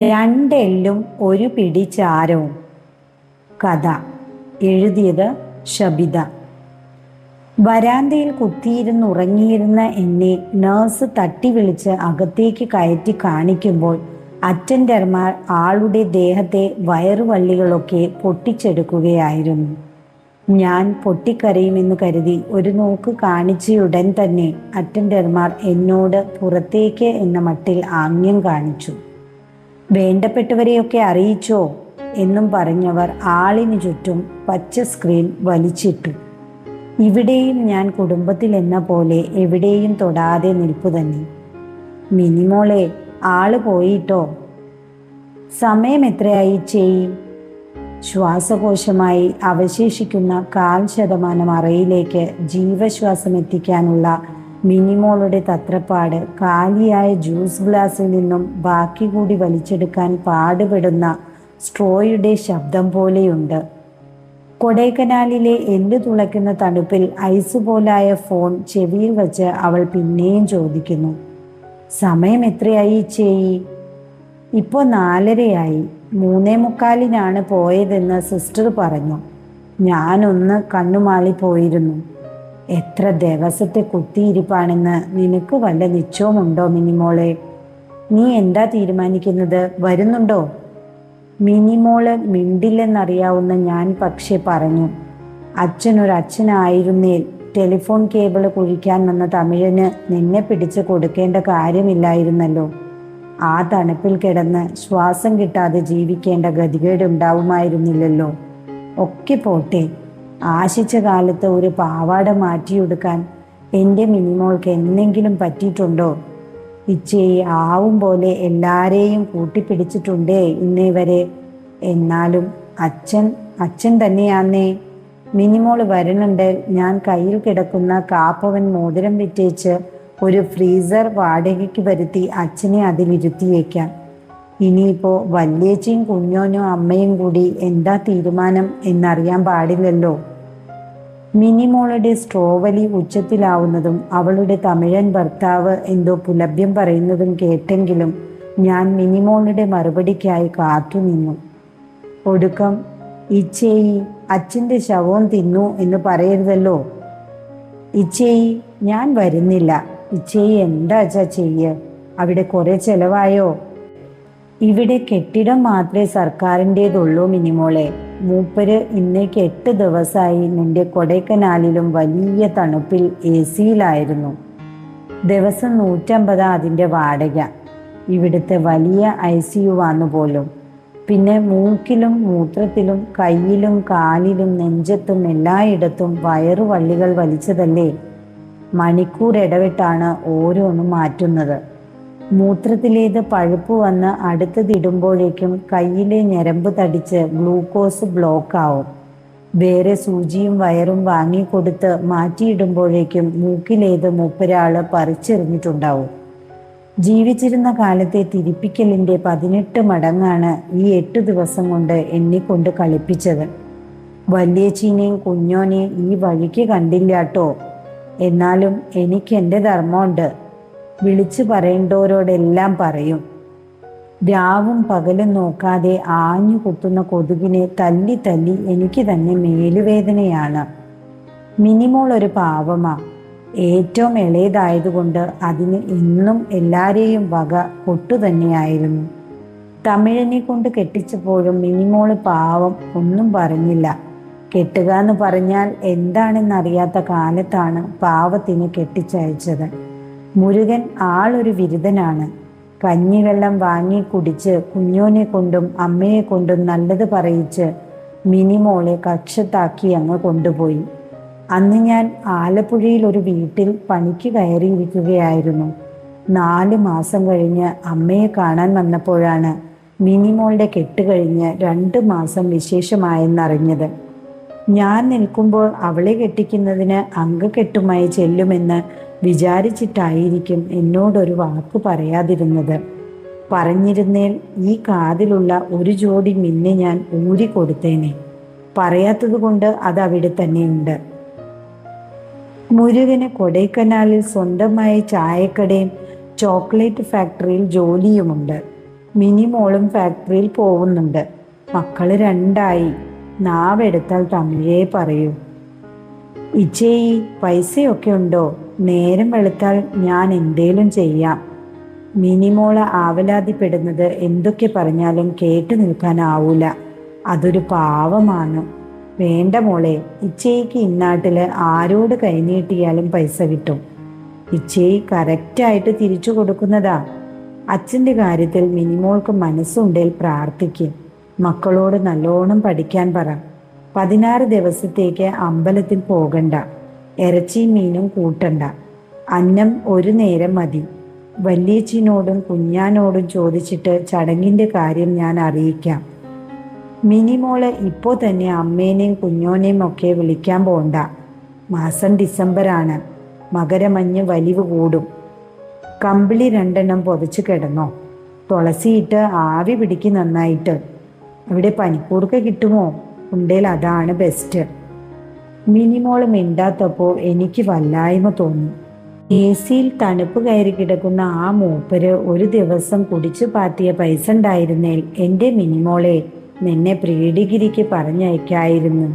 രണ്ടെല്ലും ഒരു പിടി ചാരവും. കഥ എഴുതിയത് ഷബിത. വരാന്തയിൽ കുത്തിയിരുന്നുറങ്ങിയിരുന്ന എന്നെ നഴ്സ് തട്ടി വിളിച്ച് അകത്തേക്ക് കയറ്റി കാണിക്കുമ്പോൾ അറ്റൻഡർമാർ ആളുടെ ദേഹത്തെ വയറുവള്ളികളൊക്കെ പൊട്ടിച്ചെടുക്കുകയായിരുന്നു. ഞാൻ പൊട്ടിക്കരയുമെന്ന് കരുതി ഒരു നോക്ക് കാണിച്ചയുടൻ തന്നെ അറ്റൻഡർമാർ എന്നോട് പുറത്തേക്ക് എന്ന മട്ടിൽ ആംഗ്യം കാണിച്ചു. വേണ്ടപ്പെട്ടവരെയൊക്കെ അറിയിച്ചോ എന്നും പറഞ്ഞവർ ആളിനു ചുറ്റും പച്ച സ്ക്രീൻ വലിച്ചിട്ടു. ഇവിടെയും ഞാൻ കുടുംബത്തിൽ എന്ന പോലെ എവിടെയും തൊടാതെ നിൽപ്പു തന്നെ. മിനിമോളെ, ആള് പോയിട്ടോ? സമയം എത്രയായി ചെയ്? ശ്വാസകോശമായി അവശേഷിക്കുന്ന 1/4% അറയിലേക്ക് ജീവശ്വാസം എത്തിക്കാനുള്ള മിനിമോളുടെ തത്രപ്പാട് കാലിയായ ജ്യൂസ് ഗ്ലാസ്സിൽ നിന്നും ബാക്കി കൂടി വലിച്ചെടുക്കാൻ പാടുപെടുന്ന സ്ട്രോയുടെ ശബ്ദം പോലെയുണ്ട്. കൊടൈക്കനാലിലെ എല്ല് തുളയ്ക്കുന്ന തണുപ്പിൽ ഐസ് പോലായ ഫോൺ ചെവിയിൽ വച്ച് അവൾ പിന്നെയും ചോദിക്കുന്നു, സമയം എത്രയായി ചെയ്? ഇപ്പോൾ 4:30 3:45 പോയതെന്ന് സിസ്റ്റർ പറഞ്ഞു. ഞാനൊന്ന് കണ്ണുമാളിപ്പോയിരുന്നു. എത്ര ദിവസത്തെ കുത്തിയിരിപ്പാണെന്ന് നിനക്ക് വല്ല നിശ്ചയമുണ്ടോ മിനിമോളെ? നീ എന്താ തീരുമാനിക്കുന്നത്? വരുന്നുണ്ടോ? മിനിമോള് മിണ്ടില്ലെന്നറിയാവുന്ന ഞാൻ പക്ഷെ പറഞ്ഞു, അച്ഛനൊരച്ഛനായിരുന്നേൽ ടെലിഫോൺ കേബിള് കുഴിക്കാൻ വന്ന തമിഴന് നിന്നെ പിടിച്ച് കൊടുക്കേണ്ട കാര്യമില്ലായിരുന്നല്ലോ. ആ തണുപ്പിൽ കിടന്ന് ശ്വാസം കിട്ടാതെ ജീവിക്കേണ്ട ഗതികേടുണ്ടാവുമായിരുന്നില്ലല്ലോ. ഒക്കെ പോട്ടെ, ആശിച്ച കാലത്ത് ഒരു പാവാട മാറ്റിയെടുക്കാൻ എൻ്റെ മിനിമോൾക്ക് എന്തെങ്കിലും പറ്റിയിട്ടുണ്ടോ? ഇച്ചേ ആവും പോലെ എല്ലാരെയും കൂട്ടിപ്പിടിച്ചിട്ടുണ്ടേ ഇന്നേ വരെ. എന്നാലും അച്ഛൻ തന്നെയാന്നേ. മിനിമോള് വരണുണ്ട്. ഞാൻ കയ്യിൽ കിടക്കുന്ന കാപ്പവൻ മോതിരം വിറ്റേച്ച് ഒരു ഫ്രീസർ വാടകയ്ക്ക് വരുത്തി അച്ഛനെ അതിലിരുത്തിയേക്കാം. ഇനിയിപ്പോൾ വല്യേച്ചിയും കുഞ്ഞോനും അമ്മയും കൂടി എന്താ തീരുമാനം എന്നറിയാൻ പാടില്ലല്ലോ. മിനിമോളുടെ സ്ട്രോവലി ഉച്ചത്തിലാവുന്നതും അവളുടെ തമിഴൻ ഭർത്താവ് എന്തോ പുലഭ്യം പറയുന്നതും കേട്ടെങ്കിലും ഞാൻ മിനിമോളുടെ മറുപടിക്കായി കാത്തുനിന്നു. ഒടുക്കം, ഇച്ചേയി അച്ഛൻ്റെ ശവവും തിന്നു എന്ന് പറയരുതല്ലോ. ഇച്ചേയി, ഞാൻ വരുന്നില്ല. ഇച്ചേയി എന്താ അച്ഛാ ചെയ്യ? അവിടെ കുറെ ചെലവായോ? ഇവിടെ കെട്ടിടം മാത്രമേ സർക്കാരിൻ്റേതുള്ളൂ മിനിമോളെ. മൂപ്പര് ഇന്നേക്ക് 8 ദിവസമായി നിന്റെ കൊടൈക്കനാലിലും വലിയ തണുപ്പിൽ AC-യിലായിരുന്നു. ദിവസം 150 അതിൻ്റെ വാടക. ഇവിടുത്തെ വലിയ ICU വന്നു പോലും. പിന്നെ മൂക്കിലും മൂത്രത്തിലും കയ്യിലും കാലിലും നെഞ്ചത്തും എല്ലായിടത്തും വയറുവള്ളികൾ വലിച്ചതല്ലേ. മണിക്കൂർ ഇടവിട്ടാണ് ഓരോന്നും മാറ്റുന്നത്. മൂത്രത്തിലേത് പഴുപ്പ് വന്ന് അടുത്തതിടുമ്പോഴേക്കും കയ്യിലെ ഞരമ്പ് തടിച്ച് ഗ്ലൂക്കോസ് ബ്ലോക്കാവും. വേറെ സൂചിയും വയറും വാങ്ങിക്കൊടുത്ത് മാറ്റിയിടുമ്പോഴേക്കും മൂക്കിലേത് മൂപ്പരാള് പറിച്ചെറിഞ്ഞിട്ടുണ്ടാവും. ജീവിച്ചിരുന്ന കാലത്തെ തിരിപ്പിക്കലിൻ്റെ 18 മടങ്ങാണ് ഈ 8 ദിവസം കൊണ്ട് എന്നെക്കൊണ്ട് കളിപ്പിച്ചത്. വല്യേച്ചീനെയും കുഞ്ഞോനെയും ഈ വഴിക്ക് കണ്ടില്ലാട്ടോ. എന്നാലും എനിക്ക് എൻ്റെ ധർമ്മമുണ്ട്. വിളിച്ചു പറയേണ്ടവരോടെല്ലാം പറയും. രാവും പകലും നോക്കാതെ ആഞ്ഞു കുത്തുന്ന കൊതുകിനെ തല്ലി തല്ലി എനിക്ക് തന്നെ മേലുവേദനയാണ്. മിനിമോൾ ഒരു പാവമാ. ഏറ്റവും ഇളയതായതുകൊണ്ട് അതിന് ഇന്നും എല്ലാരെയും വക പൊട്ടു തന്നെയായിരുന്നു. തമിഴനെ കൊണ്ട് കെട്ടിച്ചപ്പോഴും മിനിമോള് പാവം ഒന്നും പറഞ്ഞില്ല. കെട്ടുക എന്ന് പറഞ്ഞാൽ എന്താണെന്നറിയാത്ത കാലത്താണ് പാവത്തിന് കെട്ടിച്ചയച്ചത്. മുരുകൻ ആളൊരു വിരുദ്ധനാണ്. കഞ്ഞിവെള്ളം വാങ്ങി കുടിച്ച് കുഞ്ഞോനെ കൊണ്ടും അമ്മയെ കൊണ്ടും നല്ലത് പറയിച്ച് മിനിമോളെ കക്ഷത്താക്കി അങ്ങ് കൊണ്ടുപോയി. അന്ന് ഞാൻ ആലപ്പുഴയിൽ ഒരു വീട്ടിൽ പണിക്ക് കയറിയിരിക്കുകയായിരുന്നു. 4 മാസം കഴിഞ്ഞ് അമ്മയെ കാണാൻ വന്നപ്പോഴാണ് മിനിമോളുടെ കെട്ട് കഴിഞ്ഞ് 2 മാസം വിശേഷമായെന്നറിഞ്ഞത്. ഞാൻ നിൽക്കുമ്പോൾ അവളെ കെട്ടിക്കുന്നതിന് അംഗക്കെട്ടുമായി ചെല്ലുമെന്ന് വിചാരിച്ചിട്ടായിരിക്കും എന്നോടൊരു വാക്ക് പറയാതിരുന്നത്. പറഞ്ഞിരുന്നേൽ ഈ കാതിലുള്ള ഒരു ജോഡി മിന്നെ ഞാൻ ഊരിക്കൊടുത്തേനെ. പറയാത്തത് കൊണ്ട് അത് അവിടെ തന്നെയുണ്ട്. മുരുകന് കൊടൈക്കനാലിൽ സ്വന്തമായി ചായക്കടയും ചോക്ലേറ്റ് ഫാക്ടറിയിൽ ജോലിയുമുണ്ട്. മിനിമോളും ഫാക്ടറിയിൽ പോകുന്നുണ്ട്. മക്കള് രണ്ടായി. നാവെടുത്താൽ തമിഴേ പറയൂ. ഇച്ചേയി, പൈസയൊക്കെ ഉണ്ടോ? നേരം വെളുത്താൽ ഞാൻ എന്തേലും ചെയ്യാം. മിനിമോള് ആവലാതിപ്പെടുന്നത് എന്തൊക്കെ പറഞ്ഞാലും കേട്ടു നിൽക്കാനാവൂല. അതൊരു പാവമാണ്. വേണ്ട മോളെ, ഇച്ചേയ്ക്ക് ഇന്നാട്ടില് ആരോട് കൈനീട്ടിയാലും പൈസ കിട്ടും. ഇച്ചേയി കറക്റ്റായിട്ട് തിരിച്ചു കൊടുക്കുന്നതാ. അച്ഛൻ്റെ കാര്യത്തിൽ മിനിമോൾക്ക് മനസ്സുണ്ടേൽ പ്രാർത്ഥിക്കും. മക്കളോട് നല്ലോണം പഠിക്കാൻ പറ. 16 ദിവസത്തേക്ക് അമ്പലത്തിൽ പോകണ്ട. ഇറച്ചിയും മീനും കൂട്ടണ്ട. അന്നം ഒരു നേരം മതി. വല്യേച്ചിനോടും കുഞ്ഞാനോടും ചോദിച്ചിട്ട് ചടങ്ങിൻ്റെ കാര്യം ഞാൻ അറിയിക്കാം. മിനിമോള് ഇപ്പോൾ തന്നെ അമ്മേനെയും കുഞ്ഞോനെയും ഒക്കെ വിളിക്കാൻ പോണ്ട. മാസം ഡിസംബറാണ്. മകരമഞ്ഞ് വലിവ് കൂടും. കമ്പിളി 2 പുതച്ച് കിടന്നോ. തുളസിയിട്ട് ആവി പിടിക്ക് നന്നായിട്ട്. അവിടെ പനിക്കൂർക്ക കിട്ടുമോ? ഉണ്ടേൽ അതാണ് ബെസ്റ്റ്. മിനിമോള് മിണ്ടാത്തപ്പോൾ എനിക്ക് വല്ലായ്മ തോന്നി. AC-യിൽ തണുപ്പ് കയറി കിടക്കുന്ന ആ മൂപ്പര് ഒരു ദിവസം കുടിച്ചു പാത്തിയ പൈസ ഉണ്ടായിരുന്നേൽ എൻ്റെ മിനിമോളെ നിന്നെ പ്രീ ഡിഗ്രിക്ക് പറഞ്ഞയക്കായിരുന്നു.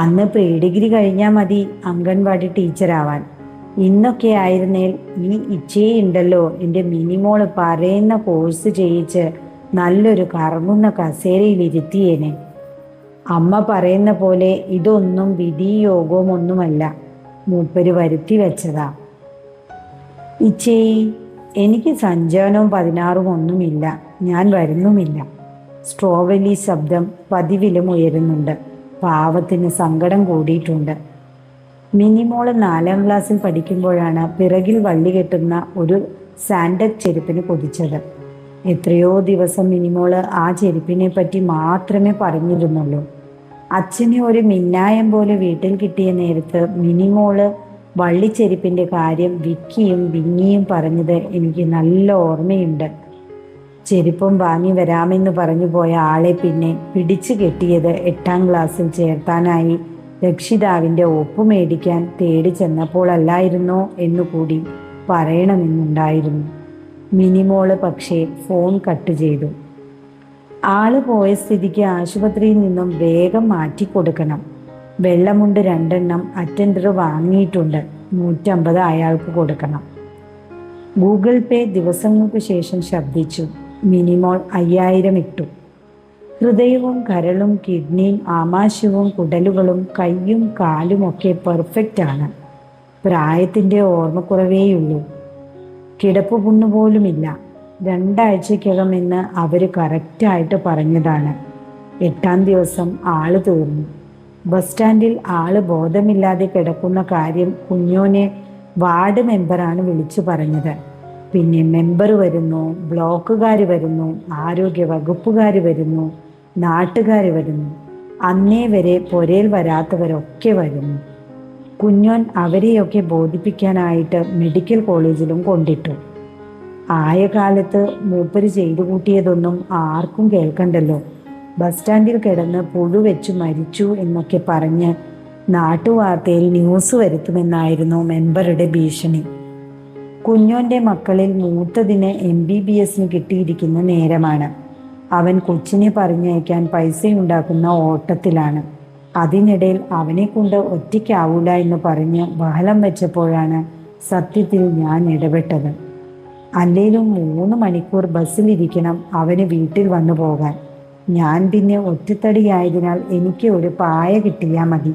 അന്ന് പ്രീ ഡിഗ്രി കഴിഞ്ഞാൽ മതി അംഗൻവാടി ടീച്ചറാവാൻ. ഇന്നൊക്കെ ആയിരുന്നേൽ ഈ ഇച്ചയുണ്ടല്ലോ എൻ്റെ മിനിമോള് പറയുന്ന കോഴ്സ് ചെയ്യിച്ച് നല്ലൊരു കറങ്ങുന്ന കസേരയിൽ ഇരുത്തിയേനെ. അമ്മ പറയുന്ന പോലെ ഇതൊന്നും വിധിയോഗവും ഒന്നുമല്ല. മൂപ്പര് വരുത്തി വെച്ചതാ. ഇച്ചേയി, എനിക്ക് സഞ്ചാനവും 16 ഒന്നുമില്ല. ഞാൻ വരുന്നുമില്ല. സ്ട്രോബെറി ശബ്ദം പതിവിലും ഉയരുന്നുണ്ട്. പാവത്തിന് സങ്കടം കൂടിയിട്ടുണ്ട്. മിനിമോള് 4ാം ക്ലാസ്സിൽ പഠിക്കുമ്പോഴാണ് പിറകിൽ വള്ളി കെട്ടുന്ന ഒരു സാൻഡക് ചെരുപ്പിന് കൊതിച്ചത്. എത്രയോ ദിവസം മിനിമോള് ആ ചെരുപ്പിനെ പറ്റി മാത്രമേ പറഞ്ഞിരുന്നുള്ളൂ. അച്ഛനെ ഒരു മിന്നായം പോലെ വീട്ടിൽ കിട്ടിയ നേരത്ത് മിനിമോള് വള്ളിച്ചെരുപ്പിൻ്റെ കാര്യം വിക്കിയും വിങ്ങിയും പറഞ്ഞത് എനിക്ക് നല്ല ഓർമ്മയുണ്ട്. ചെരുപ്പും വാങ്ങി വരാമെന്ന് പറഞ്ഞു പോയ ആളെ പിന്നെ പിടിച്ചു കെട്ടിയത് 8ാം ക്ലാസ്സിൽ ചേർത്താനായി രക്ഷിതാവിൻ്റെ ഒപ്പ് മേടിക്കാൻ തേടി ചെന്നപ്പോഴല്ലായിരുന്നോ എന്നുകൂടി പറയണമെന്നുണ്ടായിരുന്നു. മിനിമോള് പക്ഷേ ഫോൺ കട്ട് ചെയ്തു. ആള് പോയ സ്ഥിതിക്ക് ആശുപത്രിയിൽ നിന്നും വേഗം മാറ്റിക്കൊടുക്കണം. വെള്ളമുണ്ട് 2 അറ്റൻഡർ വാങ്ങിയിട്ടുണ്ട്. 150 അയാൾക്ക് കൊടുക്കണം. ഗൂഗിൾ പേ ദിവസങ്ങൾക്ക് ശേഷം ശബ്ദിച്ചു. മിനിമോൾ 5000 ഇട്ടു. ഹൃദയവും കരളും കിഡ്നിയും ആമാശയവും കുടലുകളും കൈയും കാലുമൊക്കെ പെർഫെക്റ്റ് ആണ്. പ്രായത്തിൻ്റെ ഓർമ്മക്കുറവേയുള്ളൂ. കിടപ്പ് പുണ്ണുപോലുമില്ല. 2 ആഴ്ചയ്ക്കകം എന്ന് അവർ കറക്റ്റായിട്ട് പറഞ്ഞതാണ്. 8ാം ദിവസം ആള് തീർന്നു. ബസ് സ്റ്റാൻഡിൽ ആള് ബോധമില്ലാതെ കിടക്കുന്ന കാര്യം കുഞ്ഞോനെ വാർഡ് മെമ്പറാണ് വിളിച്ചു പറഞ്ഞത്. പിന്നെ മെമ്പർ വരുന്നു, ബ്ലോക്കുകാർ വരുന്നു, ആരോഗ്യ വകുപ്പുകാർ വരുന്നു, നാട്ടുകാർ വരുന്നു. അന്നേ വരെ പൊരയിൽ വരാത്തവരൊക്കെ വരുന്നു. കുഞ്ഞോൻ അവരെയൊക്കെ ബോധിപ്പിക്കാനായിട്ട് മെഡിക്കൽ കോളേജിലും കൊണ്ടിട്ടു. ആയ കാലത്ത് മൂപ്പര് ചെയ്തു കൂട്ടിയതൊന്നും ആർക്കും കേൾക്കണ്ടല്ലോ. ബസ് സ്റ്റാൻഡിൽ കിടന്ന് പുഴുവെച്ചു മരിച്ചു എന്നൊക്കെ പറഞ്ഞ് നാട്ടുവാർത്തയിൽ ന്യൂസ് വരുത്തുമെന്നായിരുന്നു മെമ്പറുടെ ഭീഷണി. കുഞ്ഞോൻ്റെ മക്കളിൽ മൂത്തതിന് MBBS കിട്ടിയിരിക്കുന്ന നേരമാണ്. അവൻ കൊച്ചിനെ പറഞ്ഞയക്കാൻ പൈസയുണ്ടാക്കുന്ന ഓട്ടത്തിലാണ്. അതിനിടയിൽ അവനെ കൊണ്ട് ഒറ്റയ്ക്കാവൂല എന്ന് പറഞ്ഞ് ബഹളം വെച്ചപ്പോഴാണ് സത്യത്തിൽ ഞാൻ ഇടപെട്ടത്. അല്ലേലും 3 മണിക്കൂർ ബസ്സിലിരിക്കണം അവന് വീട്ടിൽ വന്നു പോകാൻ. ഞാൻ പിന്നെ ഒറ്റത്തടിയായതിനാൽ എനിക്ക് ഒരു പായ കിട്ടിയാൽ മതി.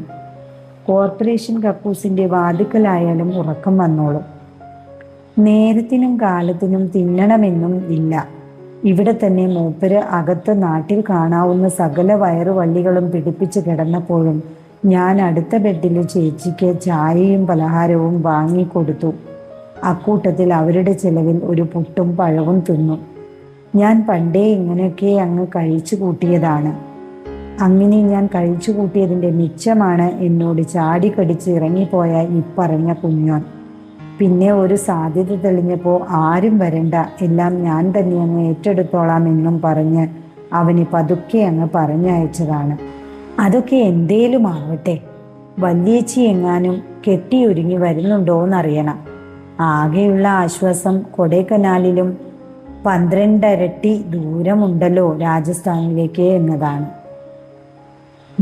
കോർപ്പറേഷൻ കക്കൂസിൻ്റെ വാതിക്കലായാലും ഉറക്കം വന്നോളും. നേരത്തിനും കാലത്തിനും തിന്നണമെന്നും ഇല്ല. ഇവിടെ തന്നെ മൂപ്പര് അകത്ത് നാട്ടിൽ കാണാവുന്ന സകല വയറുവള്ളികളും പിടിപ്പിച്ച് കിടന്നപ്പോഴും ഞാൻ അടുത്ത ബെഡിൽ ചേച്ചിക്ക് ചായയും പലഹാരവും വാങ്ങിക്കൊടുത്തു. അക്കൂട്ടത്തിൽ അവരുടെ ചിലവിൽ ഒരു പുട്ടും പഴവും തിന്നു. ഞാൻ പണ്ടേ ഇങ്ങനെയൊക്കെ അങ്ങ് കഴിച്ചു കൂട്ടിയതാണ്. അങ്ങനെ ഞാൻ കഴിച്ചു കൂട്ടിയതിൻ്റെ മിച്ചമാണ് എന്നോട് ചാടിക്കടിച്ച് ഇറങ്ങിപ്പോയ ഇപ്പറഞ്ഞ കുഞ്ഞോൻ. പിന്നെ ഒരു സാധ്യത തെളിഞ്ഞപ്പോൾ ആരും വരണ്ട, എല്ലാം ഞാൻ തന്നെ അങ്ങ് ഏറ്റെടുത്തോളാം എന്നും പറഞ്ഞ് അവനെ പതുക്കെ അങ്ങ് പറഞ്ഞയച്ചതാണ്. അതൊക്കെ എന്തേലും ആവട്ടെ, വല്യേച്ചി എങ്ങാനും കെട്ടിയൊരുങ്ങി വരുന്നുണ്ടോയെന്നറിയണം. ആകെയുള്ള ആശ്വാസം കൊടൈക്കനാലിലും 12 ഇരട്ടി ദൂരമുണ്ടല്ലോ രാജസ്ഥാനിലേക്ക് എന്നതാണ്.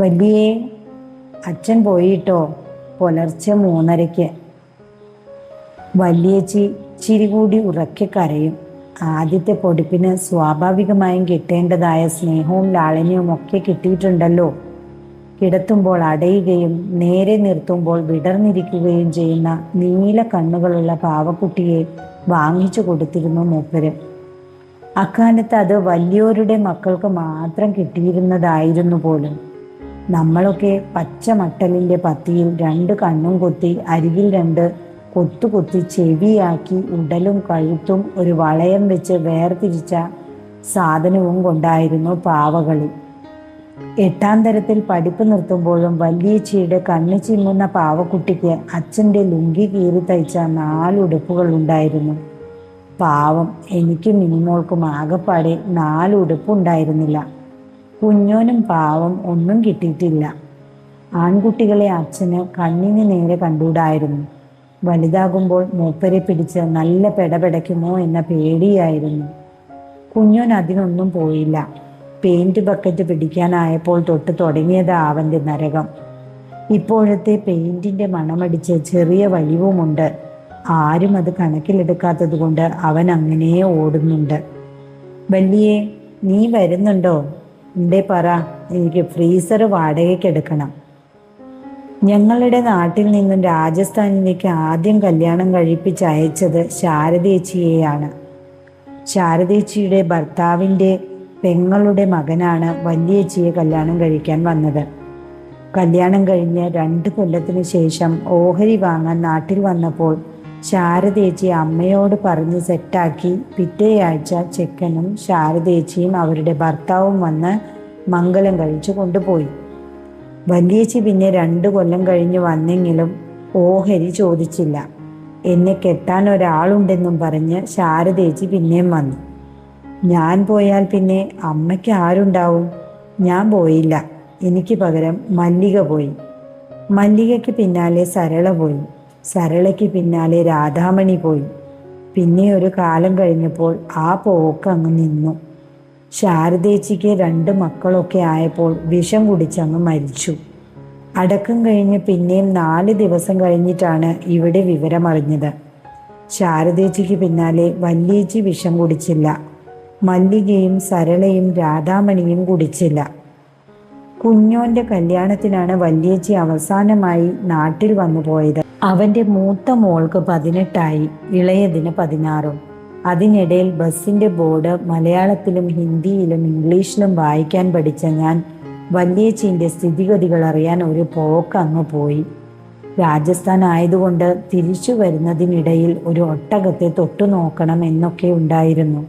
വലിയേ, അച്ഛൻ പോയിട്ടോ. പുലർച്ചെ 3:30. വല്യേച്ചി ഇച്ചിരി കൂടി ഉറക്കെ കരയും. ആദ്യത്തെ പൊടിപ്പിന് സ്വാഭാവികമായും കിട്ടേണ്ടതായ സ്നേഹവും ലാളന്യവും ഒക്കെ കിട്ടിയിട്ടുണ്ടല്ലോ. കിടത്തുമ്പോൾ അടയുകയും നേരെ നിർത്തുമ്പോൾ വിടർന്നിരിക്കുകയും ചെയ്യുന്ന നീല കണ്ണുകളുള്ള പാവക്കുട്ടിയെ വാങ്ങിച്ചു കൊടുത്തിരുന്നു മൂപ്പര്. അക്കാലത്ത് അത് വലിയോരുടെ മക്കൾക്ക് മാത്രം കിട്ടിയിരുന്നതായിരുന്നു പോലും. നമ്മളൊക്കെ പച്ച മട്ടലിൻ്റെ പത്തിയിൽ 2 കണ്ണും കൊത്തി അരികിൽ 2 കൊത്തുകൊത്തി ചെവിയാക്കി ഉടലും കഴുത്തും ഒരു വളയം വെച്ച് വേർതിരിച്ച സാധനവും കൊണ്ടായിരുന്നു പാവകളി. 8ാം തരത്തിൽ പഠിപ്പ് നിർത്തുമ്പോഴും വല്യേച്ചിയുടെ കണ്ണ് ചിമ്മുന്ന പാവക്കുട്ടിക്ക് അച്ഛൻ്റെ ലുങ്കി കീറി തയ്ച്ച 4 ഉടുപ്പുകൾ ഉണ്ടായിരുന്നു. പാവം എനിക്കും മിനിമോൾക്കും ആകെപ്പാടെ 4 ഉടുപ്പുണ്ടായിരുന്നില്ല. കുഞ്ഞോനും പാവം ഒന്നും കിട്ടിയിട്ടില്ല. ആൺകുട്ടികളെ അച്ഛന് കണ്ണിന് നേരെ കണ്ടൂടായിരുന്നു. വലുതാകുമ്പോൾ മൂപ്പരെ പിടിച്ച് നല്ല പെടപെടയ്ക്കുമോ എന്ന പേടിയായിരുന്നു. കുഞ്ഞോൻ അതിനൊന്നും പോയില്ല. പെയിന്റ് ബക്കറ്റ് പിടിക്കാനായപ്പോൾ തൊട്ട് തുടങ്ങിയതാ അവൻ്റെ നരകം. ഇപ്പോഴത്തെ പെയിന്റിൻ്റെ മണമടിച്ച് ചെറിയ വലിവുമുണ്ട്. ആരും അത് കണക്കിലെടുക്കാത്തത് കൊണ്ട് അവൻ അങ്ങനെ ഓടുന്നുണ്ട്. വല്യേ, നീ വരുന്നുണ്ടോ? എന്തേ പറ, എനിക്ക് ഫ്രീസർ വാടകയ്ക്കെടുക്കണം. ഞങ്ങളുടെ നാട്ടിൽ നിന്നും രാജസ്ഥാനിലേക്ക് ആദ്യം കല്യാണം കഴിപ്പിച്ചയച്ചത് ശാരദേച്ചിയെയാണ്. ശാരദേച്ചിയുടെ ഭർത്താവിൻ്റെ പെങ്ങളുടെ മകനാണ് വല്യേച്ചിയെ കല്യാണം കഴിക്കാൻ വന്നത്. കല്യാണം കഴിഞ്ഞ് 2 കൊല്ലത്തിന് ശേഷം ഓഹരി വാങ്ങാൻ നാട്ടിൽ വന്നപ്പോൾ ശാരദേച്ചി അമ്മയോട് പറഞ്ഞ് സെറ്റാക്കി. പിറ്റേയാഴ്ച ചെക്കനും ശാരദേച്ചിയും അവരുടെ ഭർത്താവും വന്ന് മംഗലം കഴിച്ചു കൊണ്ടുപോയി. വല്യേച്ചി പിന്നെ 2 കൊല്ലം കഴിഞ്ഞ് വന്നെങ്കിലും ഓഹരി ചോദിച്ചില്ല. എന്നെ കെട്ടാൻ ഒരാളുണ്ടെന്നും പറഞ്ഞ് ശാരദേച്ചി പിന്നെയും വന്നു. ഞാൻ പോയാൽ പിന്നെ അമ്മയ്ക്ക് ആരുണ്ടാവും? ഞാൻ പോയില്ല. എനിക്ക് പകരം മല്ലിക പോയി. മല്ലികയ്ക്ക് പിന്നാലെ സരള പോയി. സരളയ്ക്ക് പിന്നാലെ രാധാമണി പോയി. പിന്നെ ഒരു കാലം കഴിഞ്ഞപ്പോൾ ആ പോക്ക് അങ്ങ് നിന്നു. ശാരദേച്ചിക്ക് 2 മക്കളൊക്കെ ആയപ്പോൾ വിഷം കുടിച്ചങ്ങ് മരിച്ചു. അടക്കം കഴിഞ്ഞ് പിന്നെയും 4 ദിവസം കഴിഞ്ഞിട്ടാണ് ഇവിടെ വിവരമറിഞ്ഞത്. ശാരദേച്ചിക്ക് പിന്നാലെ വല്യേച്ചി വിഷം കുടിച്ചില്ല. മല്ലികയും സരളയും രാധാമണിയും കുടിച്ചില്ല. കുഞ്ഞോന്റെ കല്യാണത്തിനാണ് വല്യേച്ചി അവസാനമായി നാട്ടിൽ വന്നു പോയത്. അവൻ്റെ മൂത്ത മോൾക്ക് 18ആയി, ഇളയതിന് 16. അതിനിടയിൽ ബസ്സിൻ്റെ ബോർഡ് മലയാളത്തിലും ഹിന്ദിയിലും ഇംഗ്ലീഷിലും വായിക്കാൻ പഠിച്ച ഞാൻ വല്യേച്ചിൻ്റെ സ്ഥിതിഗതികൾ അറിയാൻ ഒരു പോക്ക് അങ്ങ് പോയി. രാജസ്ഥാൻ ആയതുകൊണ്ട് തിരിച്ചു വരുന്നതിനിടയിൽ ഒരു ഒട്ടകത്തെ തൊട്ടു നോക്കണം എന്നൊക്കെ ഉണ്ടായിരുന്നു.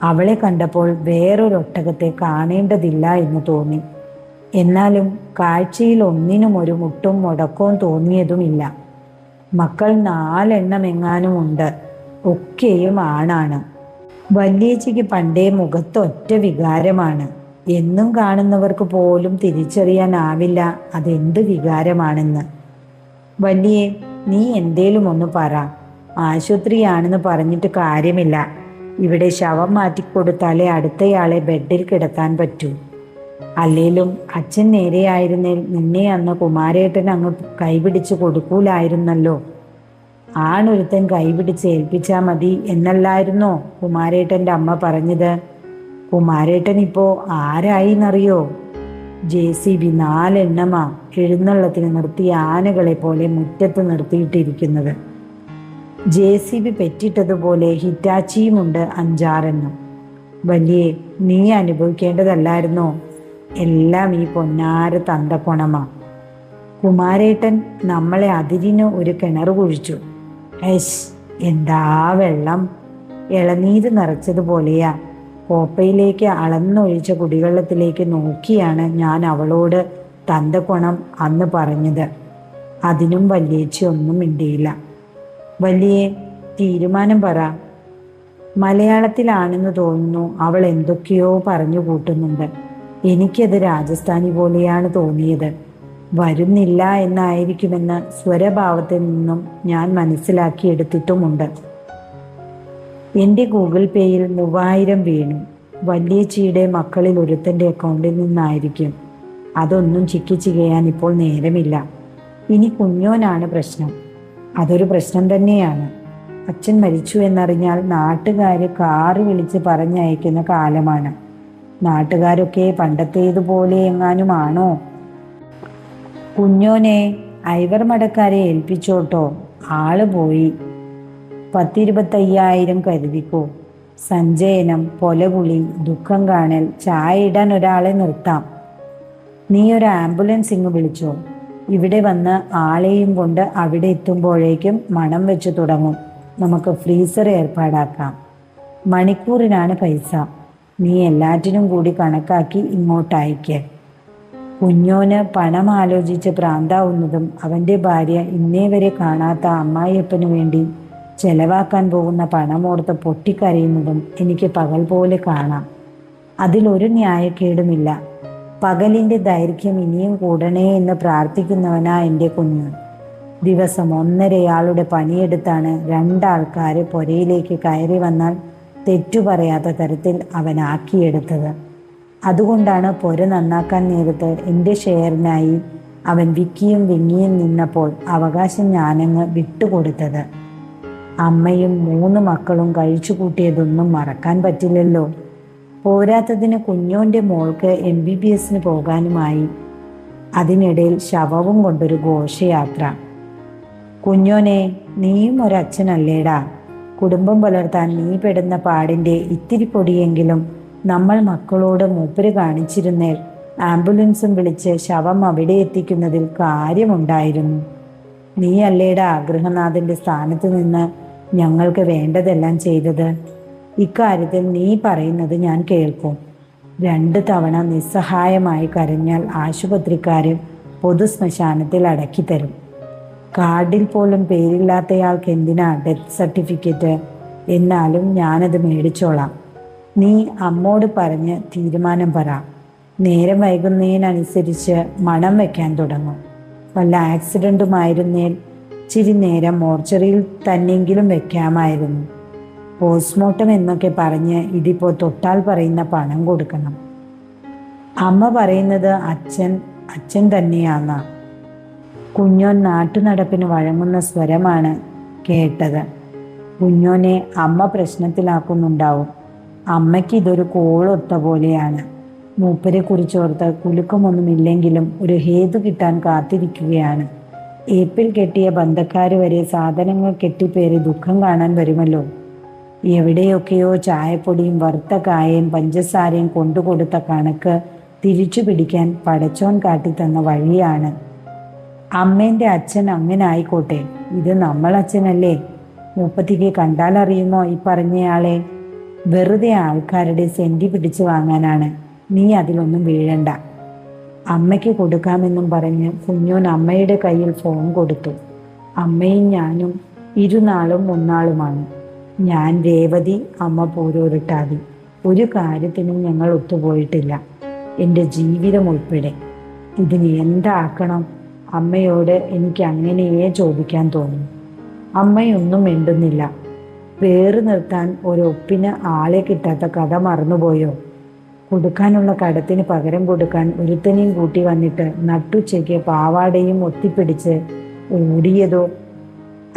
അവളെ കണ്ടപ്പോൾ വേറൊരൊട്ടകത്തെ കാണേണ്ടതില്ല എന്ന് തോന്നി. എന്നാലും കാഴ്ചയിൽ ഒന്നിനും ഒരു മുട്ടും മുടക്കവും തോന്നിയതുമില്ല. മക്കൾ 4 എണ്ണം ഉണ്ട്. ഒക്കെയും ആണാണ്. വല്യേച്ചിക്ക് പണ്ടേ മുഖത്ത് ഒറ്റ വികാരമാണ്. എന്നും കാണുന്നവർക്ക് പോലും തിരിച്ചറിയാനാവില്ല അതെന്ത് വികാരമാണെന്ന്. വല്യേ, നീ എന്തേലും ഒന്ന് പറ. ആശുപത്രിയാണെന്ന് പറഞ്ഞിട്ട് കാര്യമില്ല. ഇവിടെ ശവം മാറ്റിക്കൊടുത്താലേ അടുത്തയാളെ ബെഡിൽ കിടത്താൻ പറ്റൂ. അല്ലേലും അച്ഛൻ നേരെയായിരുന്നേൽ നിന്നെ അന്ന് കുമാരേട്ടൻ അങ്ങ് കൈപിടിച്ച് കൊടുക്കൂലായിരുന്നല്ലോ. ആണൊരുത്തൻ കൈപിടിച്ച് ഏൽപ്പിച്ചാൽ മതി എന്നല്ലായിരുന്നോ കുമാരേട്ടൻ്റെ അമ്മ പറഞ്ഞത്? കുമാരേട്ടൻ ഇപ്പോൾ ആരായിന്നറിയോ? JCB 4 എണ്ണമാ എഴുന്നള്ളത്തിന് നിർത്തിയ ആനകളെ പോലെ മുറ്റത്ത് നിർത്തിയിട്ടിരിക്കുന്നത്. JCB പെറ്റിട്ടതുപോലെ ഹിറ്റാച്ചിയുമുണ്ട് 5-6 എണ്ണം. വലിയേ, നീ അനുഭവിക്കേണ്ടതല്ലായിരുന്നോ? എല്ലാം ഈ പൊന്നാര തന്തക്കൊണമാ. കുമാരേട്ടൻ നമ്മളെ അതിരിന് ഒരു കിണർ കുഴിച്ചു. എന്താ വെള്ളം! ഇളനീര് നിറച്ചതുപോലെയാ. കോപ്പയിലേക്ക് അളന്നൊഴിച്ച കുടിവെള്ളത്തിലേക്ക് നോക്കിയാണ് ഞാൻ അവളോട് തന്തക്കൊണം അന്ന് പറഞ്ഞത്. അതിനും വല്യേച്ചി ഒന്നും മിണ്ടിയില്ല. വലിയ തീരുമാനം പറ. മലയാളത്തിലാണെന്ന് തോന്നുന്നു. അവൾ എന്തൊക്കെയോ പറഞ്ഞു കൂട്ടുന്നുണ്ട്. എനിക്കത് രാജസ്ഥാനി പോലെയാണ് തോന്നിയത്. വരുന്നില്ല എന്നായിരിക്കുമെന്ന് സ്വരഭാവത്തിൽ നിന്നും ഞാൻ മനസ്സിലാക്കിയെടുത്തിട്ടുമുണ്ട്. എൻ്റെ ഗൂഗിൾ പേയിൽ 3000 വീണു. വല്യേച്ചിയുടെ മക്കളിൽ ഒരുത്തൻ്റെ അക്കൗണ്ടിൽ നിന്നായിരിക്കും. അതൊന്നും ചിക്കി ചികയാൻ ഇപ്പോൾ നേരമില്ല. ഇനി കുഞ്ഞോനാണ് പ്രശ്നം. അതൊരു പ്രശ്നം തന്നെയാണ്. അച്ഛൻ മരിച്ചു എന്നറിഞ്ഞാൽ നാട്ടുകാര് കാറ് വിളിച്ച് പറഞ്ഞയക്കുന്ന കാലമാണ്. നാട്ടുകാരൊക്കെ പണ്ടത്തേതുപോലെ എങ്ങാനുമാണോ? കുഞ്ഞോനെ ഐവർ മടക്കാരെ ഏൽപ്പിച്ചോട്ടോ, ആള് പോയി. 10-25,000 കരുതിക്കോ. സഞ്ചയനം, പൊലകുളി, ദുഃഖം കാണൽ, ചായ ഇടാൻ ഒരാളെ നിർത്താം. നീ ഒരു ആംബുലൻസ് ഇങ്ങ് വിളിച്ചോ. ഇവിടെ വന്ന് ആളെയും കൊണ്ട് അവിടെ എത്തുമ്പോഴേക്കും മണം വെച്ച് തുടങ്ങും. നമുക്ക് ഫ്രീസർ ഏർപ്പാടാക്കാം. മണിക്കൂറിനാണ് പൈസ. നീ എല്ലാറ്റിനും കൂടി കണക്കാക്കി ഇങ്ങോട്ട് അയക്ക്. കുഞ്ഞോന് പണം ആലോചിച്ച് പ്രാന്താവുന്നതും അവൻ്റെ ഭാര്യ ഇന്നേ വരെ കാണാത്ത അമ്മായിയപ്പന് വേണ്ടി ചെലവാക്കാൻ പോകുന്ന പണമോർത്ത് പൊട്ടിക്കരയുന്നതും എനിക്ക് പകൽ പോലെ കാണാം. അതിലൊരു ന്യായക്കേടുമില്ല. പകലിൻ്റെ ദൈർഘ്യം ഇനിയും കൂടണേ എന്ന് പ്രാർത്ഥിക്കുന്നവനാ എൻ്റെ കുഞ്ഞ്. ദിവസം 1.5 പണിയെടുത്താണ് 2 ആൾക്കാർ പുരയിലേക്ക് കയറി വന്നാൽ തെറ്റു പറയാത്ത തരത്തിൽ അവൻ ആക്കിയെടുത്തത്. അതുകൊണ്ടാണ് പുര നന്നാക്കാൻ നേരത്ത് എൻ്റെ ഷെയറിനായി അവൻ വിക്കിയും വിങ്ങിയും നിന്നപ്പോൾ അവകാശം ഞാനങ്ങ് വിട്ടുകൊടുത്തത്. അമ്മയും 3 മക്കളും കഴിച്ചു കൂട്ടിയതൊന്നും മറക്കാൻ പറ്റില്ലല്ലോ. പോരാത്തതിന് കുഞ്ഞോൻ്റെ മോൾക്ക് MBBSന് പോകാനുമായി. അതിനിടയിൽ ശവവും കൊണ്ടൊരു ഘോഷയാത്ര. കുഞ്ഞോനെ, നീയും ഒരച്ഛനല്ലേടാ. കുടുംബം പുലർത്താൻ നീ പെടുന്ന പാടിൻ്റെ ഇത്തിരി പൊടിയെങ്കിലും നമ്മൾ മക്കളോട് മൂപ്പര് കാണിച്ചിരുന്നേൽ ആംബുലൻസും വിളിച്ച് ശവം അവിടെ എത്തിക്കുന്നതിൽ കാര്യമുണ്ടായിരുന്നു. നീ അല്ലേടാ ഗൃഹനാഥൻ്റെ സ്ഥാനത്ത് നിന്ന് ഞങ്ങൾക്ക് വേണ്ടതെല്ലാം ചെയ്തത്. ഇക്കാര്യത്തിൽ നീ പറയുന്നത് ഞാൻ കേൾക്കും. 2 തവണ നിസ്സഹായമായി കരഞ്ഞാൽ ആശുപത്രിക്കാർ പൊതുശ്മശാനത്തിൽ അടക്കിത്തരും. കാർഡിൽ പോലും പേരില്ലാത്തയാൾക്ക് എന്തിനാ ഡെത്ത് സർട്ടിഫിക്കറ്റ്? എന്നാലും ഞാനത് മേടിച്ചോളാം. നീ അമ്മോട് പറഞ്ഞ് തീരുമാനം പറ. നേരം വൈകുന്നതിനനുസരിച്ച് മണം വയ്ക്കാൻ തുടങ്ങും. വല്ല ആക്സിഡൻറ്റുമായിരുന്നേൽ ചിരി നേരം മോർച്ചറിയിൽ തന്നെങ്കിലും വെക്കാമായിരുന്നു. പോസ്റ്റ്മോർട്ടം എന്നൊക്കെ പറഞ്ഞ് ഇതിപ്പോൾ തൊട്ടാൽ പറയുന്ന പണം കൊടുക്കണം. അമ്മ പറയുന്നത് അച്ഛൻ തന്നെയാന്നാ. കുഞ്ഞോൻ നാട്ടുനടപ്പിന് വഴങ്ങുന്ന സ്വരമാണ് കേട്ടത്. കുഞ്ഞോനെ അമ്മ പ്രശ്നത്തിലാക്കുന്നുണ്ടാവും. അമ്മയ്ക്ക് ഇതൊരു കോളൊത്ത പോലെയാണ്. മൂപ്പരെ കുറിച്ചോർത്ത് കുലുക്കമൊന്നുമില്ലെങ്കിലും ഒരു ഹേതു കിട്ടാൻ കാത്തിരിക്കുകയാണ്. ഏപ്പിൽ കെട്ടിയ ബന്ധക്കാർ വരെ സാധനങ്ങൾ കെട്ടിപ്പേറി ദുഃഖം കാണാൻ വരുമല്ലോ. എവിടെയൊക്കെയോ ചായപ്പൊടിയും വറുത്ത കായയും പഞ്ചസാരയും കൊണ്ടുകൊടുത്ത കണക്ക് തിരിച്ചു പിടിക്കാൻ പടച്ചോൻ കാട്ടിത്തന്ന വഴിയാണ്. അമ്മേൻ്റെ അച്ഛൻ അങ്ങനെ ആയിക്കോട്ടെ, ഇത് നമ്മളച്ഛനല്ലേ. മൂപ്പത്തിക്ക് കണ്ടാലറിയുമോ ഈ പറഞ്ഞയാളെ? വെറുതെ ആൾക്കാരുടെ സെന്റി പിടിച്ചു വാങ്ങാനാണ്. നീ അതിലൊന്നും വീഴണ്ട. അമ്മയ്ക്ക് കൊടുക്കാമെന്നും പറഞ്ഞ് കുഞ്ഞോൻ അമ്മയുടെ കയ്യിൽ ഫോൺ കൊടുത്തു. അമ്മയും ഞാനും ഇരുനാളും ഒന്നാളുമാണ്. ഞാൻ രേവതി, അമ്മ പോരോരുട്ടാതി. ഒരു കാര്യത്തിനും ഞങ്ങൾ ഒത്തുപോയിട്ടില്ല, എൻ്റെ ജീവിതം ഉൾപ്പെടെ. ഇതിന് എന്താക്കണം? അമ്മയോട് എനിക്ക് അങ്ങനെയേ ചോദിക്കാൻ തോന്നി. അമ്മയൊന്നും മിണ്ടുന്നില്ല. വേറ് നിർത്താൻ ഒരൊപ്പിന് ആളെ കിട്ടാത്ത കഥ മറന്നുപോയോ? കൊടുക്കാനുള്ള കടത്തിന് പകരം കൊടുക്കാൻ ഒരുത്തനെയും കൂട്ടി വന്നിട്ട് നട്ടുച്ചയ്ക്ക് പാവാടയും ഒത്തിപ്പിടിച്ച് ഓടിയതോ?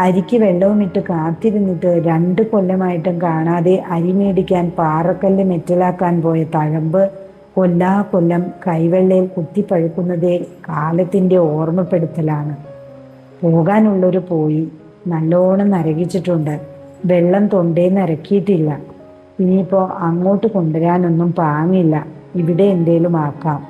അരിക്ക് വെള്ളവുമിട്ട് കാത്തിരുന്നിട്ട് 2 കൊല്ലമായിട്ടും കാണാതെ അരി മേടിക്കാൻ പാറക്കല്ല് മെറ്റലാക്കാൻ പോയ തഴമ്പ് കൊല്ലം കൈവെള്ളയിൽ കുത്തിപ്പഴുക്കുന്നതേ കാലത്തിൻ്റെ ഓർമ്മപ്പെടുത്തലാണ്. പോകാനുള്ളൊരു പോയി. നല്ലോണം നരകിച്ചിട്ടുണ്ട്. വെള്ളം തൊണ്ടേന്ന് ഇറക്കിയിട്ടില്ല. ഇനിയിപ്പോൾ അങ്ങോട്ട് കൊണ്ടുവരാനൊന്നും പാങ്ങില്ല. ഇവിടെ എന്തേലും ആക്കാം.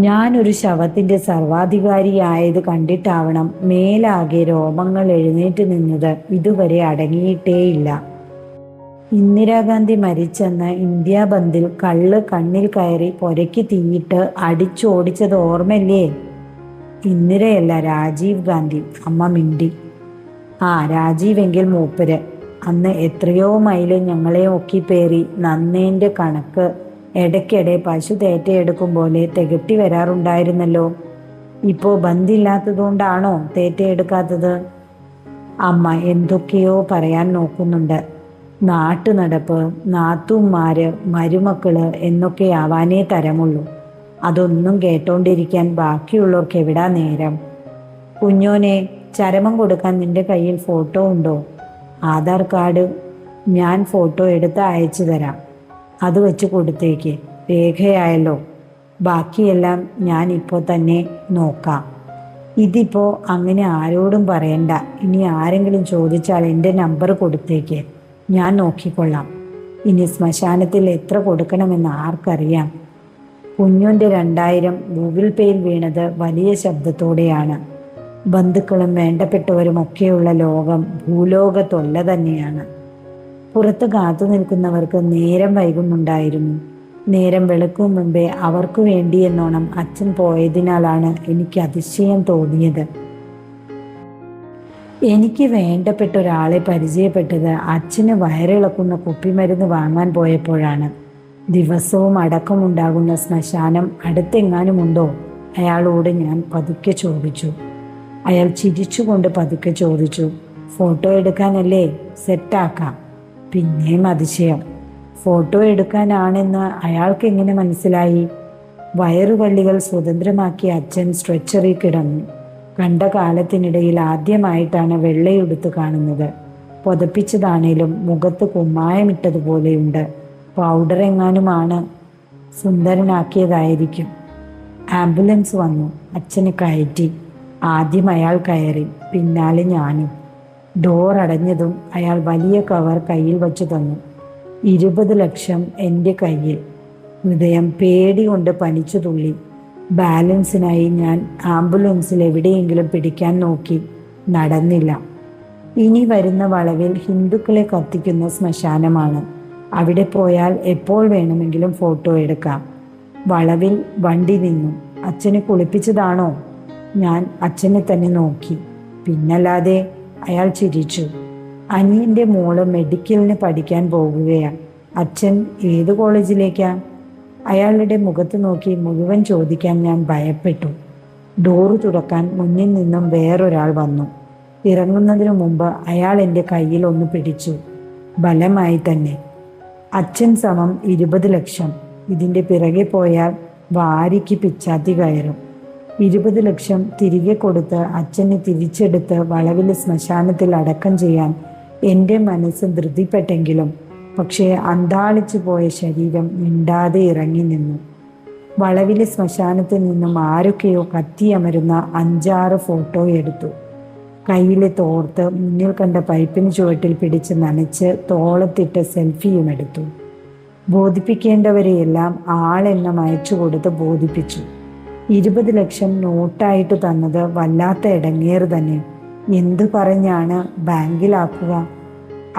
ഞാനൊരു ശവത്തിൻ്റെ സർവാധികാരിയായത് കണ്ടിട്ടാവണം മേലാകെ രോമങ്ങൾ എഴുന്നേറ്റ് നിന്നത് ഇതുവരെ അടങ്ങിയിട്ടേയില്ല. ഇന്ദിരാഗാന്ധി മരിച്ചെന്ന് ഇന്ത്യ ബന്ദിൽ കള്ള് കണ്ണിൽ കയറി പുരയ്ക്ക് തീയിട്ട് അടിച്ചോടിച്ചത് ഓർമ്മല്ലേ? ഇന്ദിരയല്ല, രാജീവ് ഗാന്ധി. അമ്മ മിണ്ടി. രാജീവെങ്കിൽ മൂപ്പര്. അന്ന് എത്രയോ മൈല് ഞങ്ങളെ ഒക്കിപ്പേറി നന്നേൻ്റെ കണക്ക് ഇടയ്ക്കിടെ പശു തേറ്റയെടുക്കും പോലെ തികട്ടി വരാറുണ്ടായിരുന്നല്ലോ. ഇപ്പോൾ ബന്ധില്ലാത്തതുകൊണ്ടാണോ തേറ്റയെടുക്കാത്തത്? അമ്മ എന്തൊക്കെയോ പറയാൻ നോക്കുന്നുണ്ട്. നാട്ടുനടപ്പ്, നാത്തൂന്മാര്, മരുമക്കള് എന്നൊക്കെ ആവാനേ തരമുള്ളൂ. അതൊന്നും കേട്ടോണ്ടിരിക്കാൻ ബാക്കിയുള്ളവർക്ക് എവിടാ നേരം? കുഞ്ഞോനെ, ചരമം കൊടുക്കാൻ നിന്റെ കയ്യിൽ ഫോട്ടോ ഉണ്ടോ? ആധാർ കാർഡ് ഞാൻ ഫോട്ടോ എടുത്ത് അയച്ചു തരാം. അത് വെച്ച് കൊടുത്തേക്ക്. രേഖയായല്ലോ. ബാക്കിയെല്ലാം ഞാൻ ഇപ്പോൾ തന്നെ നോക്കാം. ഇതിപ്പോൾ അങ്ങനെ ആരോടും പറയണ്ട. ഇനി ആരെങ്കിലും ചോദിച്ചാൽ എൻ്റെ നമ്പർ കൊടുത്തേക്ക്, ഞാൻ നോക്കിക്കൊള്ളാം. ഇനി ശ്മശാനത്തിൽ എത്ര കൊടുക്കണമെന്ന് ആർക്കറിയാം? കുഞ്ഞുൻ്റെ 2000 ഗൂഗിൾ പേയിൽ വീണത് വലിയ ശബ്ദത്തോടെയാണ്. ബന്ധുക്കളും വേണ്ടപ്പെട്ടവരും ഒക്കെയുള്ള ലോകം ഭൂലോകത്തൊല്ല തന്നെയാണ്. പുറത്ത് കാത്തു നിൽക്കുന്നവർക്ക് നേരം വൈകുന്നുണ്ടായിരുന്നു. നേരം വെളുക്കും മുമ്പേ അവർക്ക് വേണ്ടി എന്നോണം അച്ഛൻ പോയതിനാലാണ് എനിക്ക് അതിശയം തോന്നിയത്. എനിക്ക് വേണ്ടപ്പെട്ട ഒരാളെ പരിചയപ്പെട്ടത് അച്ഛന് വയറിളക്കുന്ന കുപ്പിമരുന്ന് വാങ്ങാൻ പോയപ്പോഴാണ്. ദിവസവും അടക്കമുണ്ടാകുന്ന ശ്മശാനം അടുത്തെങ്ങാനുമുണ്ടോ? അയാളോട് ഞാൻ പതുക്കെ ചോദിച്ചു. അയാൾ ചിരിച്ചുകൊണ്ട് പതുക്കെ ചോദിച്ചു, ഫോട്ടോ എടുക്കാനല്ലേ? സെറ്റാക്കാം. പിന്നെയും അതിശയം. ഫോട്ടോ എടുക്കാനാണെന്ന് അയാൾക്ക് എങ്ങനെ മനസ്സിലായി? വയറുകള്ളികൾ സ്വതന്ത്രമാക്കി അച്ഛൻ സ്ട്രെച്ചറിൽ കിടന്നു. കണ്ട കാലത്തിനിടയിൽ ആദ്യമായിട്ടാണ് വെള്ളയുടുത്ത് കാണുന്നത്. പുതപ്പിച്ചതാണേലും മുഖത്ത് കുമ്മായമിട്ടതുപോലെയുണ്ട്. പൗഡർ എങ്ങാനുമാണ്. സുന്ദരനാക്കിയതായിരിക്കും. ആംബുലൻസ് വന്നു. അച്ഛനെ കയറ്റി. ആദ്യം അയാൾ കയറി, പിന്നാലെ ഞാനും. ഡോർ അടഞ്ഞതും അയാൾ വലിയ കവർ കയ്യിൽ വച്ചു തന്നു. 20 ലക്ഷം എൻ്റെ കയ്യിൽ. ഹൃദയം പേടി കൊണ്ട് പനിച്ചു തുള്ളി. ബാലൻസിനായി ഞാൻ ആംബുലൻസിൽ എവിടെയെങ്കിലും പിടിക്കാൻ നോക്കി. നടന്നില്ല. ഇനി വരുന്ന വളവിൽ ഹിന്ദുക്കളെ കത്തിക്കുന്ന ശ്മശാനമാണ്. അവിടെ പോയാൽ എപ്പോൾ വേണമെങ്കിലും ഫോട്ടോ എടുക്കാം. വളവിൽ വണ്ടി നിന്നു. അച്ഛനെ കുളിപ്പിച്ചതാണോ? ഞാൻ അച്ഛനെ തന്നെ നോക്കി. പിന്നല്ലാതെ. അയാൾ ചിരിച്ചു. അനിയൻ്റെ മോള് മെഡിക്കലിന് പഠിക്കാൻ പോകുകയാണ്. അച്ഛൻ ഏത് കോളേജിലേക്കാ? അയാളുടെ മുഖത്ത് നോക്കി മുഴുവൻ ചോദിക്കാൻ ഞാൻ ഭയപ്പെട്ടു. ഡോറ് തുറക്കാൻ മുന്നിൽ നിന്നും വേറൊരാൾ വന്നു. ഇറങ്ങുന്നതിനു മുമ്പ് അയാൾ എൻ്റെ കയ്യിൽ ഒന്ന് പിടിച്ചു. ബലമായി തന്നെ. അച്ഛൻ സമം 20 ലക്ഷം. ഇതിൻ്റെ പിറകെ പോയാൽ വാരിക്ക് പിച്ചാത്തി കയറും. 20 ലക്ഷം തിരികെ കൊടുത്ത് അച്ഛനെ തിരിച്ചെടുത്ത് വളവിൽ ശ്മശാനത്തിൽ അടക്കം ചെയ്യാൻ എൻ്റെ മനസ്സ് ധൃതിപ്പെട്ടെങ്കിലും പക്ഷേ അന്താളിച്ചു പോയ ശരീരം മിണ്ടാതെ ഇറങ്ങി നിന്നു. വളവിലെ ശ്മശാനത്തിൽ നിന്നും ആരൊക്കെയോ കത്തിയമരുന്ന 5-6 ഫോട്ടോ എടുത്തു. കയ്യിലെ തോർത്ത് മുന്നിൽ കണ്ട പൈപ്പിന് ചുവട്ടിൽ പിടിച്ച് നനച്ച് തോളത്തിട്ട് സെൽഫിയും എടുത്തു. ബോധിപ്പിക്കേണ്ടവരെയെല്ലാം ആളെണ്ണം അയച്ചു കൊടുത്ത് ബോധിപ്പിച്ചു. 20 ലക്ഷം നോട്ടായിട്ട് തന്നത് വല്ലാത്ത ഇടങ്ങേറ് തന്നെ. എന്തു പറഞ്ഞാണ് ബാങ്കിലാക്കുക?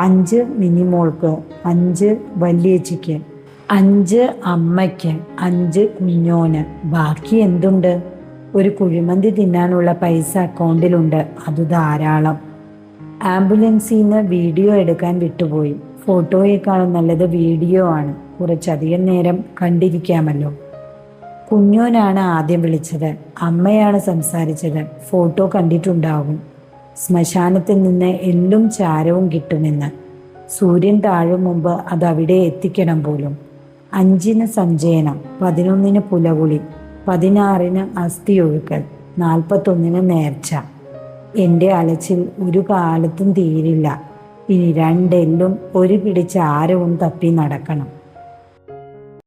5 മിനിമോൾക്ക്, 5 വല്യേച്ചിക്ക്, 5 അമ്മയ്ക്ക്, 5 കുഞ്ഞോന്. ബാക്കി എന്തുണ്ട്? ഒരു കുഴിമന്തി തിന്നാനുള്ള പൈസ അക്കൗണ്ടിലുണ്ട്. അത് ധാരാളം. ആംബുലൻസിൽ നിന്ന് വീഡിയോ എടുക്കാൻ വിട്ടുപോയി. ഫോട്ടോയേക്കാളും നല്ലത് വീഡിയോ ആണ്. കുറച്ചധികം നേരം കണ്ടിരിക്കാമല്ലോ. കുഞ്ഞോനാണ് ആദ്യം വിളിച്ചത്. അമ്മയാണ് സംസാരിച്ചത്. ഫോട്ടോ കണ്ടിട്ടുണ്ടാകും. ശ്മശാനത്തിൽ നിന്ന് എല്ലും ചാരവും കിട്ടുമെന്ന്. സൂര്യൻ താഴും മുമ്പ് അതവിടെ എത്തിക്കണം പോലും. 5-ന് സഞ്ചയനം, 11-ന് പുലകുളി, 16-ന് അസ്ഥിയൊഴുക്കൽ, 41-ന് നേർച്ച. എൻ്റെ അലച്ചിൽ ഒരു കാലത്തും തീരില്ല. ഇനി 2 എല്ലും ഒരു പിടി ചാരവും തപ്പി നടക്കണം.